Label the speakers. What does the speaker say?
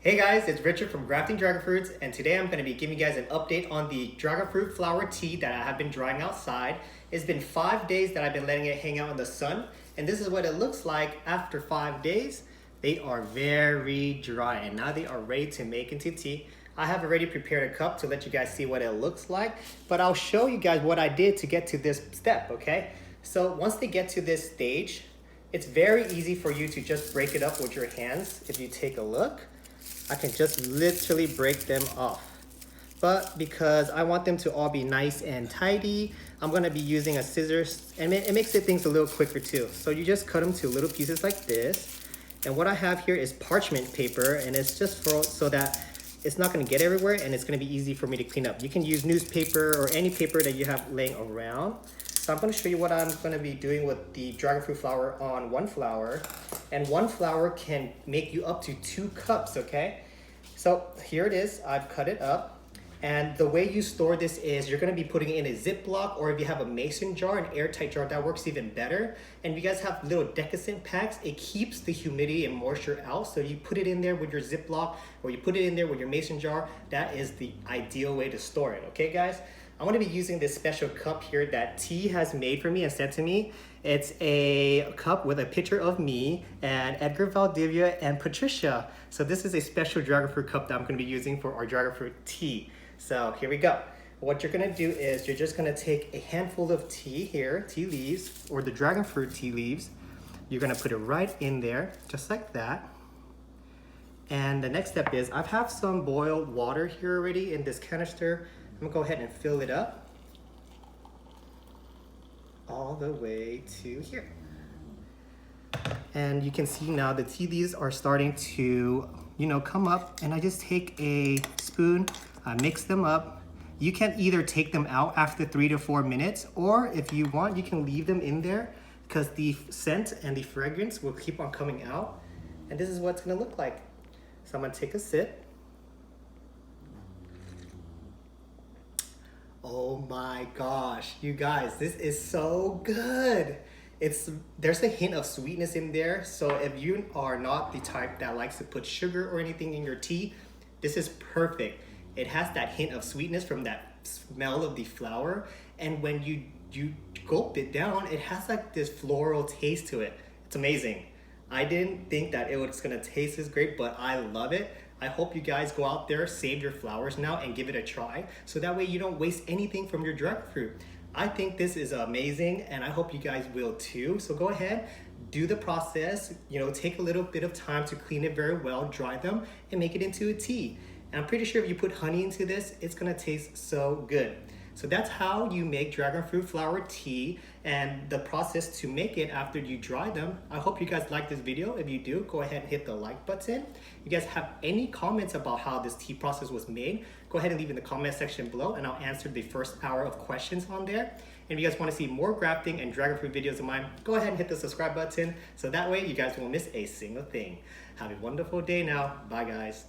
Speaker 1: Hey guys, it's Richard from Grafting Dragon Fruits, and today I'm going to be giving you guys an update on the dragon fruit flower tea that I have been drying outside. It's been 5 days that I've been letting it hang out in the sun, and this is what it looks like after 5 days. They are very dry, and now they are ready to make into tea. I have already prepared a cup to let you guys see what it looks like, but I'll show you guys what I did to get to this step, okay? So once they get to this stage, it's very easy for you to just break it up with your hands. If you take a look, I can just literally break them off. But because I want them to all be nice and tidy, I'm gonna be using a scissors, and it makes things a little quicker too. So you just cut them to little pieces like this. And what I have here is parchment paper, and it's just so that it's not gonna get everywhere and it's gonna be easy for me to clean up. You can use newspaper or any paper that you have laying around. So I'm gonna show you what I'm gonna be doing with the dragon fruit flower on one flower. And one flower can make you up to 2 cups, okay? So here it is, I've cut it up. And the way you store this is you're gonna be putting it in a Ziploc, or if you have a mason jar, an airtight jar, that works even better. And if you guys have little decant packs, it keeps the humidity and moisture out. So you put it in there with your Ziploc, or you put it in there with your mason jar. That is the ideal way to store it, okay guys? I'm gonna be using this special cup here that T has made for me and sent to me. It's a cup with a picture of me and Edgar Valdivia and Patricia. So this is a special dragon fruit cup that I'm gonna be using for our dragon fruit tea. So here we go. What you're gonna do is you're just gonna take a handful of tea here, tea leaves, or the dragon fruit tea leaves. You're gonna put it right in there, just like that. And the next step is I have some boiled water here already in this canister. I'm gonna go ahead and fill it up all the way to here. And you can see now the tea leaves are starting to, come up, and I just take a spoon, I mix them up. You can either take them out after 3 to 4 minutes, or if you want, you can leave them in there because the scent and the fragrance will keep on coming out. And this is what it's gonna look like. So I'm gonna take a sip. Oh my gosh, you guys, this is so good. There's a hint of sweetness in there, so if you are not the type that likes to put sugar or anything in your tea, this is perfect. It has that hint of sweetness from that smell of the flower, and when you gulp it down, it has like this floral taste to it. It's amazing. I didn't think that it was gonna taste this great, but I love it. I hope you guys go out there, save your flowers now, and give it a try, so that way you don't waste anything from your dragon fruit. I think this is amazing, and I hope you guys will too. So go ahead, do the process, take a little bit of time to clean it very well, dry them, and make it into a tea. And I'm pretty sure if you put honey into this, it's gonna taste so good. So that's how you make dragon fruit flower tea and the process to make it after you dry them. I hope you guys like this video. If you do, go ahead and hit the like button. If you guys have any comments about how this tea process was made, go ahead and leave in the comment section below, and I'll answer the first hour of questions on there. And if you guys want to see more grafting and dragon fruit videos of mine, go ahead and hit the subscribe button so that way you guys won't miss a single thing. Have a wonderful day now. Bye guys.